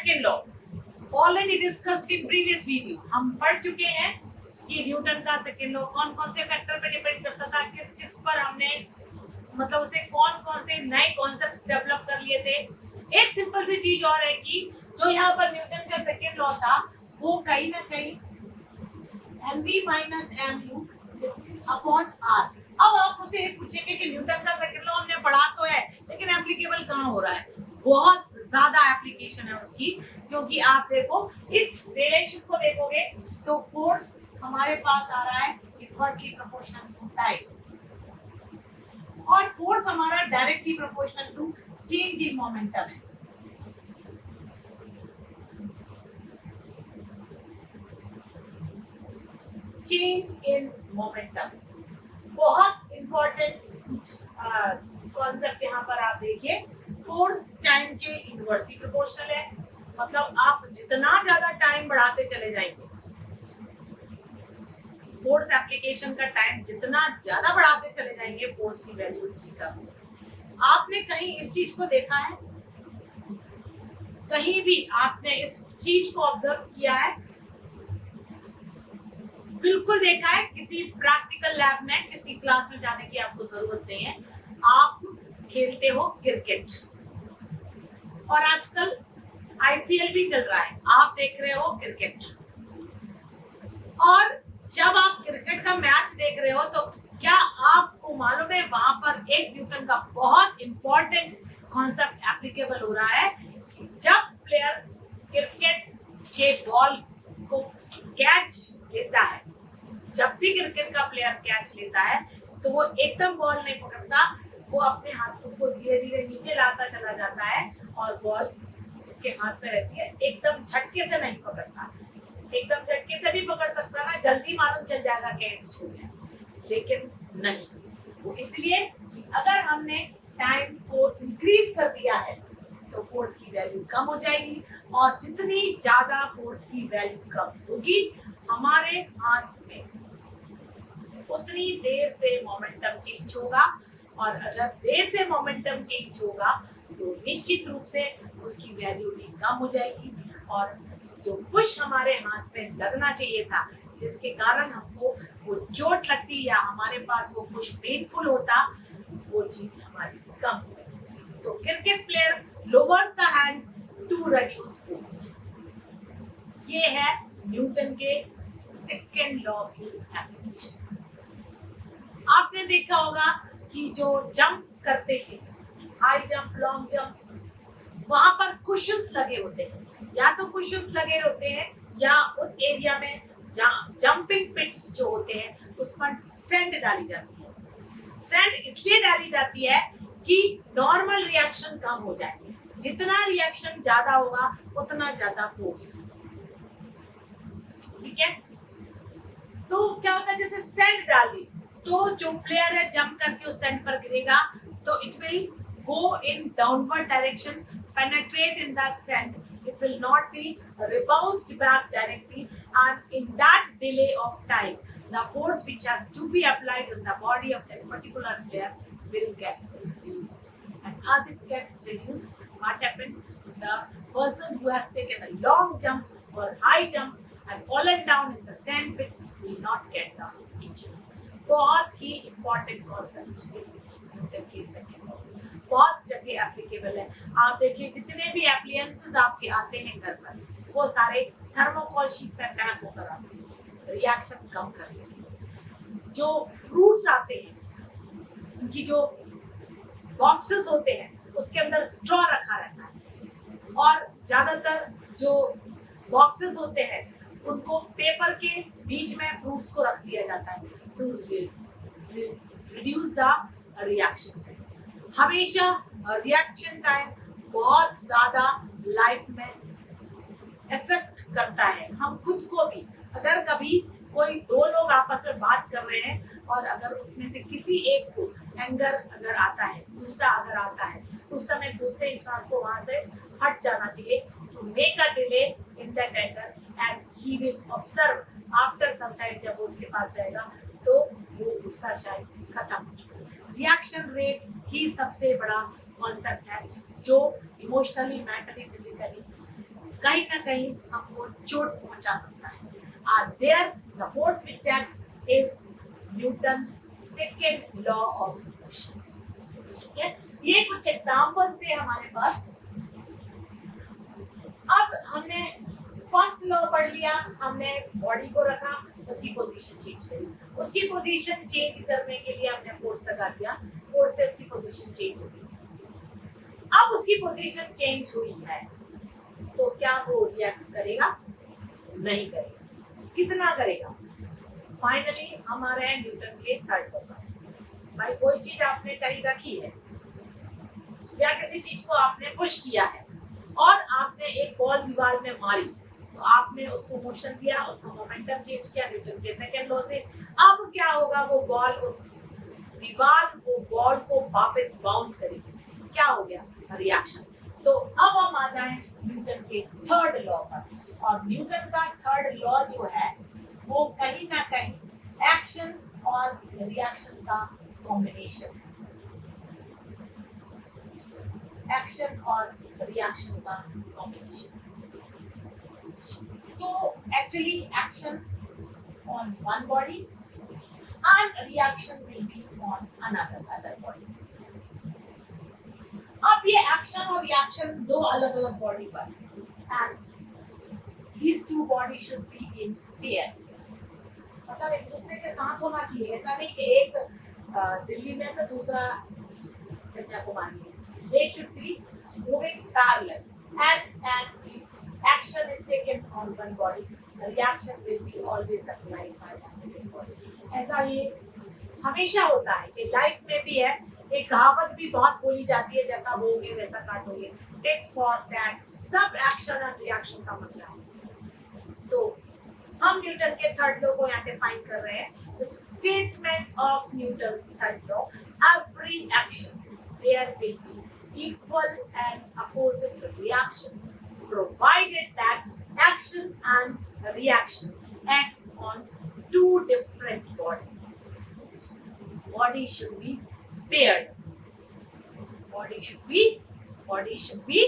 Second law already discussed in previous video, हम पढ़ चुके हैं कि न्यूटन का सेकेंड लॉ कौन कौन से फैक्टर पे डिपेंड करता था, किस किस पर हमने मतलब उसे कौन कौन से नए कॉन्सेप्ट्स डेवलप कर लिए थे। एक सिंपल सी चीज और है कि जो यहाँ पर न्यूटन का सेकेंड लॉ था वो कहीं ना कहीं mv minus mu upon r। अब आप मुझसे ये पूछेंगे कि न्यूटन का सेकेंड लॉ हमने पढ़ा तो है लेकिन एप्लीकेबल कहाँ हो रहा है। बहुत ज्यादा एप्लीकेशन है उसकी, क्योंकि आप देखो इस रिलेशन को देखोगे तो फोर्स हमारे पास आ रहा है इनवर्सली प्रोपोर्शनल टू टाइम, और फोर्स हमारा directly proportional to change in momentum है। चेंज इन मोमेंटम बहुत इंपॉर्टेंट कॉन्सेप्ट यहाँ पर आप देखिए। फोर्स टाइम के इनवर्सली प्रोपोर्शनल है, मतलब आप जितना ज्यादा टाइम बढ़ाते चले जाएंगे, फोर्स एप्लीकेशन का टाइम जितना ज्यादा बढ़ाते चले जाएंगे फोर्स की वैल्यू उतनी कम। आपने कहीं इस चीज को देखा है, कहीं भी आपने इस चीज को ऑब्जर्व किया है? बिल्कुल देखा है। किसी प्रैक्टिकल लैब में किसी क्लास में जाने की आपको जरूरत नहीं है, आप खेलते हो क्रिकेट और आजकल आईपीएल भी चल रहा है, आप देख रहे हो क्रिकेट। और जब आप क्रिकेट का मैच देख रहे हो तो क्या आपको मालूम है वहां पर एक न्यूटन का बहुत इंपॉर्टेंट कॉन्सेप्ट एप्लीकेबल हो रहा है कि जब प्लेयर क्रिकेट के बॉल को कैच लेता है, जब भी क्रिकेट का प्लेयर कैच लेता है तो वो एकदम बॉल नहीं पकड़ता, वो अपने हाथों को धीरे धीरे नीचे लाता चला जाता है और बॉल उसके हाथ में रहती है। एकदम झटके से नहीं पकड़ता, एकदम झटके से भी पकड़ सकता ना, जल्दी मालूम चल जाएगा कैच छूट गया, लेकिन नहीं, वो इसलिए कि अगर हमने टाइम को इंक्रीज कर दिया है तो फोर्स की वैल्यू कम हो जाएगी, और जितनी ज्यादा फोर्स की वैल्यू कम होगी हमारे हाथ में उतनी देर से मोमेंटम चेंज होगा, और अगर देर से मोमेंटम चेंज होगा तो निश्चित रूप से उसकी वैल्यू भी कम हो जाएगी, और जो पुश हमारे हाथ में लगना चाहिए था जिसके कारण हमको वो चोट लगती या हमारे पास वो पुश पेनफुल होता, वो चीज हमारी कम हो गई। तो cricket player lowers the hand to reduce force. ये है न्यूटन के सेकेंड लॉ की एप्लीकेशन। आपने देखा होगा कि जो जंप करते हैं, हाई जंप, लॉन्ग जंप, वहां पर कुशन्स लगे होते हैं, या तो कुशन्स लगे होते हैं या उस एरिया में जहाँ जंपिंग पिट्स जो होते हैं उस पर सैंड डाली जाती है। सैंड इसलिए डाली जाती है कि नॉर्मल रिएक्शन कम हो जाए, जितना रिएक्शन ज्यादा होगा उतना ज्यादा फोर्स। ठीक है, तो क्या होता है, जैसे सैंड डाली तो जो प्लेयर है जंप करके उस सैंड पर गिरेगा तो it will go in downward direction, penetrate in the sand, it will not be rebounded back directly, and in that delay of time the force which has to be applied on the body of that particular player will get reduced, and as it gets reduced, what happened, the person who has taken a long jump or high jump and fallen down in the sand pit will not get the injury। बहुत ही important concept इस Newton के second law, बहुत जगह applicable है। आप देखिए जितने भी एप्लायंसेस आपके आते हैं घर पर वो सारे थर्मोकोल शीट पे पैक होकर आते हैं, रिएक्शन कम करते हैं। जो फ्रूट्स आते हैं उनकी जो बॉक्सेस होते हैं उसके अंदर स्ट्रॉ रखा रहता है, और ज्यादातर जो बॉक्सेस होते हैं उनको पेपर के बीच में फ्रूट्स को रख दिया जाता है to reduce the reaction time. हमेशा रिएक्शन टाइम बहुत ज्यादा लाइफ में इफेक्ट करता है। हम खुद को भी, अगर कभी कोई दो लोग आपस में बात कर रहे हैं और अगर उसमें से किसी एक को एंगर अगर आता है, गुस्सा अगर आता है, उस समय दूसरे इंसान को वहां से हट जाना चाहिए, to make a delay in that anger, and he will observe after some time, जब उसके पास जाएगा तो वो गुस्सा शायद खत्म हो जाएगा। रिएक्शन रेट ही सबसे बड़ा कॉन्सेप्ट है जो इमोशनली, मेंटली, फिजिकली कहीं ना कहीं हमको चोट पहुंचा सकता है। Are there the force which acts is newton's second law of motion. ठीक है, ये कुछ एग्जांपल्स थे हमारे पास। अब हमने फर्स्ट लॉ पढ़ लिया, हमने बॉडी को रखा, उसकी पोजीशन चेंज करी, उसकी पोजीशन चेंज करने के लिए हमने फोर्स लगा दिया, फोर्स से उसकी पोजीशन चेंज हो गई। अब उसकी पोजीशन चेंज हुई है तो क्या वो रिएक्ट करेगा? नहीं करेगा। कितना करेगा? फाइनली हमारे हैं न्यूटन के थर्ड लॉ पर। भाई कोई चीज आपने कहीं रखी है या किसी चीज को आपने पुश किया है और आपने एक बॉल दीवार में मारी, तो आपने उसको मोशन दिया, उसका मोमेंटम चेंज किया न्यूटन के सेकंड लॉ से। अब क्या होगा? वो बॉल उस दीवार वो बॉल को वापस बाउंस करेगी। क्या हो गया? रिएक्शन। तो अब हम आ जाएं न्यूटन के थर्ड लॉ पर। और न्यूटन का थर्ड लॉ जो है वो कहीं ना कहीं एक्शन और रिएक्शन का कॉम्बिनेशन है। एक्शन और रिएक्शन का कॉम्बिनेशन। तो actually action on one body and reaction will be on another body. अब ये एक्शन और रिएक्शन दो अलग अलग बॉडी पर, and these two bodies should be in pair. मतलब एक दूसरे के साथ होना चाहिए, ऐसा नहीं कि एक दिल्ली में तो दूसरा कन्याकुमारी में। They should be moving parallel, and if action is taken on one body, the reaction will be always applied by the second body. ऐसा ये हमेशा होता है कि लाइफ में भी है। एक कहावत भी बहुत बोली जाती है, जैसा बोगे वैसा काटोगे, टेक फॉर दैट। सब एक्शन और रिएक्शन का मतलब है। तो हम न्यूटन के थर्ड लॉ को यहाँ डिफाइन कर रहे हैं। The statement of Newton's third law: every action there will be equal and opposite reaction, provided that action and reaction acts on two different bodies. Body should be paired. Body should be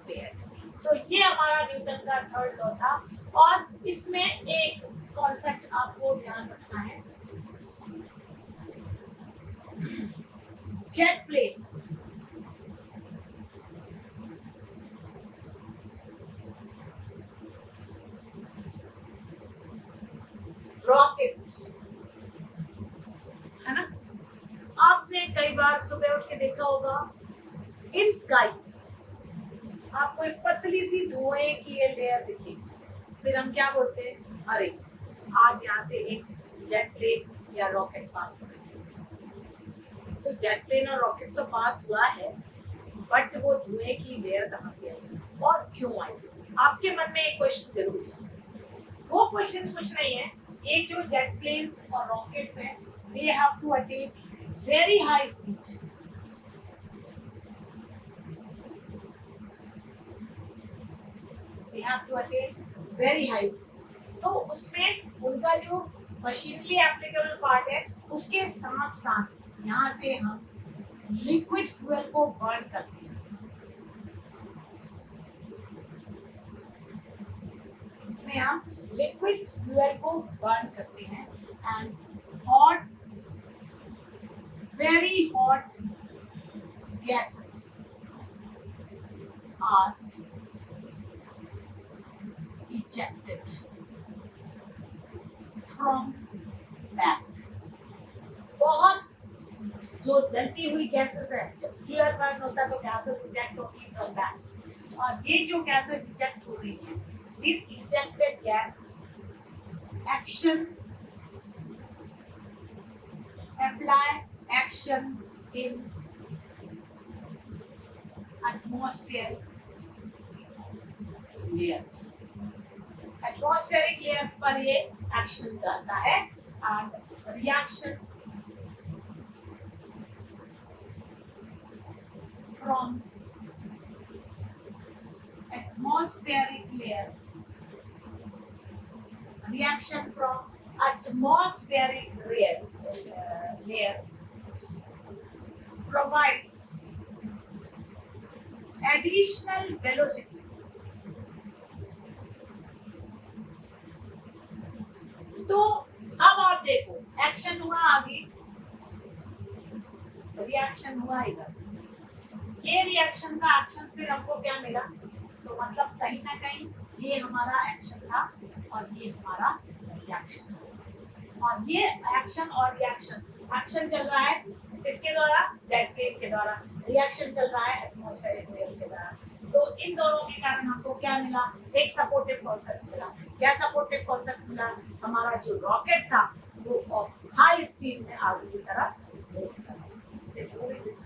paired. तो ये हमारा Newton का third law था। और इसमें एक concept आपको ध्यान रखना है, जेट प्लेन्स। रॉकेट्स, है ना? आपने कई बार सुबह उठ के देखा होगा इन स्काई आपको एक पतली सी धुएं की ये लेयर दिखेगी, फिर हम क्या बोलते हैं? अरे आज यहाँ से एक जेट प्लेन या रॉकेट पास हो गई। तो जेट प्लेन और रॉकेट तो पास हुआ है, बट वो धुएं की लेयर कहाँ से आई और क्यों आई? आपके मन में एक क्वेश्चन जरूर है। वो क्वेश्चन कुछ नहीं है, ये जो जेट प्लेन्स और रॉकेट्स हैं, they have to attain very high speed. They have to attain very high speed. तो उसमें उनका जो मशीनरी एप्लीकेबल पार्ट है, उसके साथ साथ यहाँ से हम लिक्विड फ्यूल को बर्न करते हैं। इसमें हम लिक्विड फ्यूल को बर्न करते हैं and hot, very hot gases are ejected from back. बहुत जो जलती हुई गैसेस है, जब फ्यूल बर्न होता है तो गैसेस इजेक्ट होती है फ्रॉम बैक, और ये जो गैसेस इजेक्ट हो रही है, this ejected gas action apply action in atmospheric layers. Atmospheric layers पर ये एक्शन करता है and reaction from atmospheric layer, reaction from atmospheric layers provides additional velocity तो अब आप देखो, एक्शन हुआ आगे, रिएक्शन हुआ इधर, ये रिएक्शन का एक्शन फिर हमको क्या मिला, तो मतलब कहीं ना कहीं ये हमारा एक्शन था और ये हमारा रिएक्शन था। और ये एक्शन और रिएक्शन, एक्शन चल रहा है किसके द्वारा, जेट वेव के द्वारा, रिएक्शन चल रहा है एटमॉस्फेरिक वेव के द्वारा। तो इन दोनों के कारण हमको क्या मिला, एक सपोर्टिव कॉन्सेप्ट मिला। क्या सपोर्टिव कॉन्सेप्ट मिला, हमारा जो रॉकेट था वो हाई स्पीड में आगे की तरफ मूव कर रहा है,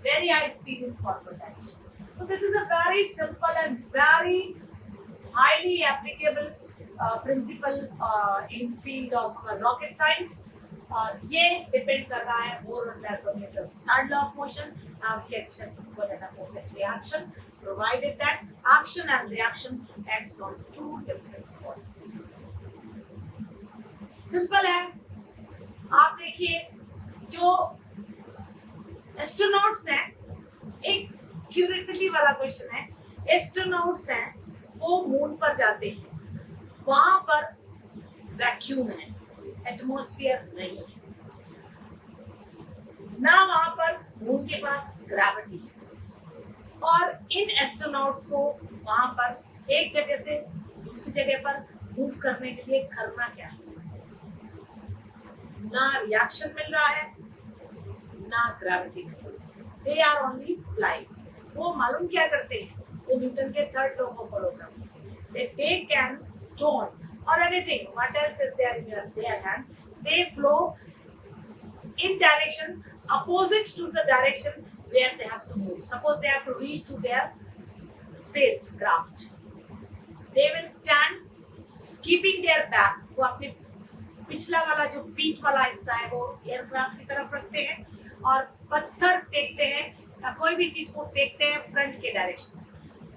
very high speed in forward direction. So this is a very simple and very highly applicable principle in field of rocket science. ये डिपेंड कर रहा है more or less on Newton's third law of motion, reaction equal and opposite reaction, provided that action and reaction acts on two different points. Simple है। आप देखिए जो astronauts हैं, एक क्यूरियोसिटी वाला क्वेश्चन है, एस्ट्रोनॉट्स हैं वो मून पर जाते हैं, वहां पर वैक्यूम है, एटमॉस्फेयर नहीं है, ना वहां पर मून के पास ग्रेविटी है, और इन एस्ट्रोनॉट्स को वहां पर एक जगह से दूसरी जगह पर मूव करने के लिए करना क्या है, ना रिएक्शन मिल रहा है ना gravity, they are only flying. वो मालूम क्या करते हैं, वो न्यूटन के थर्ड लॉ को फॉलो करते हैं। They take an stone or anything, what else is there in their hand, they flow in direction opposite to the direction where they have to move. Suppose they have to reach to their spacecraft, they will stand keeping their back, वो अपने पिछला वाला जो पीठ वाला हिस्सा है वो एयरक्राफ्ट की तरफ रखते हैं और पत्थर फेंकते हैं या कोई भी चीज को फेंकते हैं फ्रंट के डायरेक्शन में।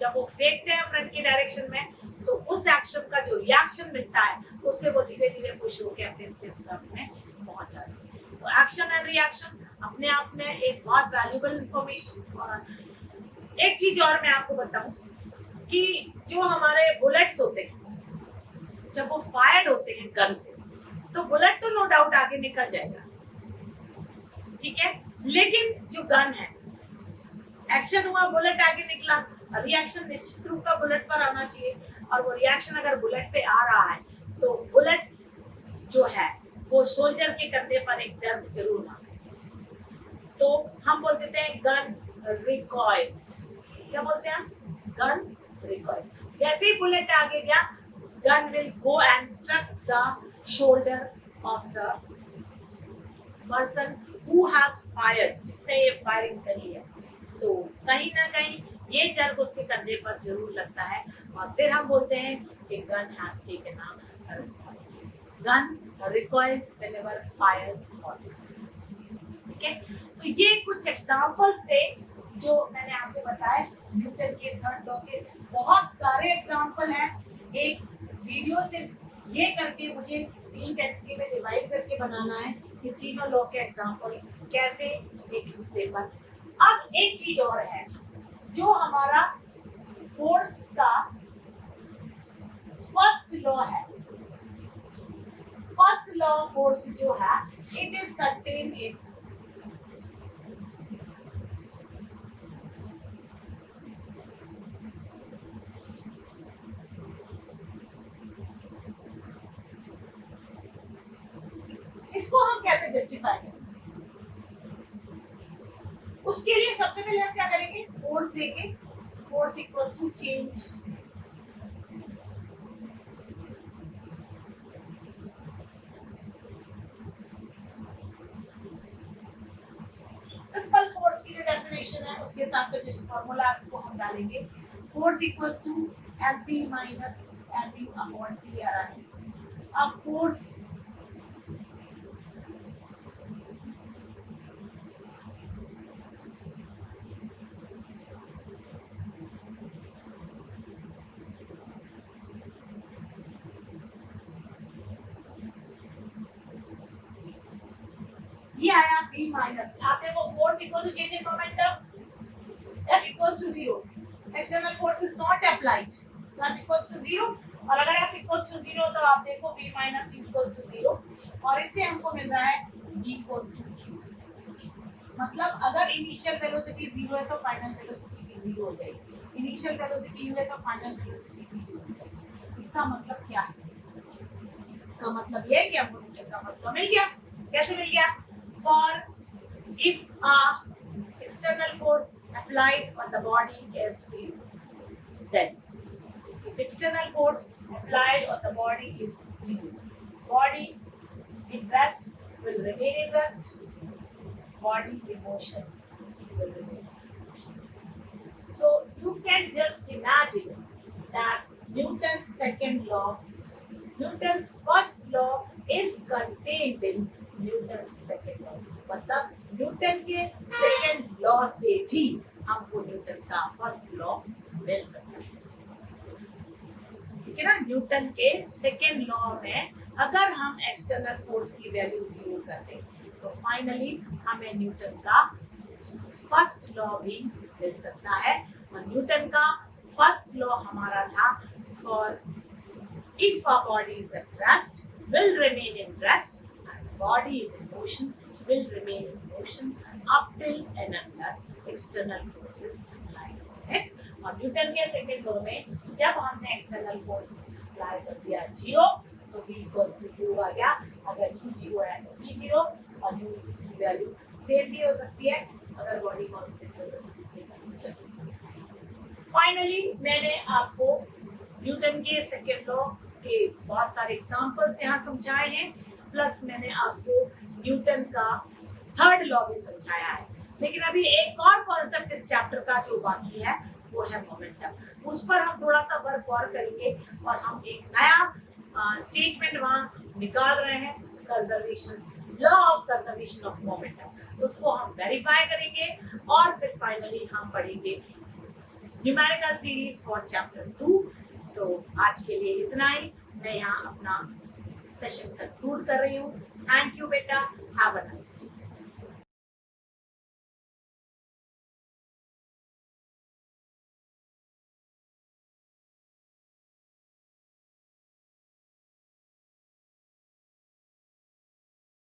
जब वो फेंकते हैं फ्रंट के डायरेक्शन में तो उस एक्शन का जो रिएक्शन मिलता है उससे वो धीरे धीरे पुश होकर अपने स्पेसक्राफ्ट में पहुंच जाते हैं। तो एक्शन एंड रिएक्शन अपने आप में एक बहुत वैल्यूएबल इंफॉर्मेशन। और एक चीज और मैं आपको बताऊं कि जो हमारे बुलेट्स होते हैं जब वो फायर्ड होते हैं गन से तो बुलेट तो नो डाउट आगे निकल जाएगा, ठीक है, लेकिन जो गन है, एक्शन हुआ बुलेट आगे निकला, रिएक्शन निश्चित रूप का बुलेट पर आना चाहिए, और वो रिएक्शन अगर बुलेट पे आ रहा है तो बुलेट जो है वो सोल्जर के कंधे पर एक जर्ब जरूर मारे। तो हम बोल देते हैं गन रिकॉइल्स। क्या बोलते हैं हम, गन रिकॉइल्स। जैसे ही बुलेट आगे गया gun will go and struck the shoulder of the person who has fired, जिसने ये फायरिंग करी है, तो कहीं ना कहीं ये जर्ब उसके कंधे पर जरूर लगता है और फिर हम बोलते हैं कि gun has taken a gun recoils whenever fired for. ठीक है, तो ये कुछ एग्जांपल्स थे जो मैंने आपको बताए न्यूटन के थर्ड लॉ के। बहुत सारे एग्जांपल हैं, एक वीडियो सिर्फ ये करके मुझे 3 कैटेगरी में डिवाइड करके बनाना है कि तीनों लॉ के एग्जांपल कैसे एक दूसरे पर। अब एक चीज और है, जो हमारा फोर्स का फर्स्ट लॉ है, फर्स्ट लॉ ऑफ फोर्स जो है इट इज कंटेन्ड इन इसको हम कैसे जस्टिफाई करें, उसके लिए सबसे पहले हम क्या करेंगे, फोर्स लेके, force equals to change simple force की जो डेफिनेशन है उसके हिसाब से जो फॉर्मूला है उसको हम डालेंगे, force equals to Mp minus Mu upon T आ रहा है। अब फोर्स ये आया b माइनस, आप देखो force equal to change in momentum, F equals to 0, external force is not applied, F equals to 0 और अगर f इक्वल्स टू 0 तो आप देखो v minus u equals to 0 और इससे हमको मिल रहा है v इक्वल्स टू q। मतलब अगर इनिशियल वेलोसिटी 0 है तो फाइनल वेलोसिटी भी 0 हो जाएगी, इनिशियल वेलोसिटी u है तो फाइनल वेलोसिटी भी u हो जाएगी। इसका मतलब क्या है? इसका मतलब ये है कि हमको न्यूटन का फर्स्ट लॉ मिल गया। कैसे मिल गया? For if a external force applied on the body is 0, then if external force applied on the body is 0, body in rest will remain in rest, body in motion will remain in motion. So you can just imagine that Newton's first law is contained in Newton's second law. मतलब Newton के second law से भी हमको Newton का first law मिल सकता है। ठीक है ना? न्यूटन के सेकेंड लॉ में अगर हम एक्सटर्नल फोर्स की वैल्यू 0 कर दें तो फाइनली हमें न्यूटन का फर्स्ट लॉ भी मिल सकता है। और न्यूटन का फर्स्ट लॉ हमारा था for if a body is at rest will remain in rest and body is in motion will remain in motion up till and unless external forces apply on it। और Newton के second law में जब हमने external force apply कर दिया 0 तो v equals to u आ गया। अगर u 0 है तो v 0 और u की वैल्यू सेम भी हो सकती है अगर बॉडी कांस्टेंट वेलोसिटी से चले। फाइनली मैंने आपको न्यूटन के सेकेंड लॉ के बहुत सारे एग्जांपल्स यहाँ समझाए हैं, प्लस मैंने आपको न्यूटन का थर्ड लॉ भी समझाया है। लेकिन अभी एक और कॉन्सेप्ट इस चैप्टर का जो बाकी है वो है मोमेंटम। उस पर हम थोड़ा सा वर्क और करेंगे और हम एक नया स्टेटमेंट वहाँ निकाल रहे हैं, conservation law of conservation of momentum. उसको हम वेरीफाई करेंगे और फिर फाइनली हम पढ़ेंगे न्यूमेरिकल सीरीज फॉर चैप्टर 2। तो आज के लिए इतना ही। मैं यहाँ अपना सेशन कंक्लूड कर रही हूँ। थैंक यू बेटा, हैव अ नाइस डे।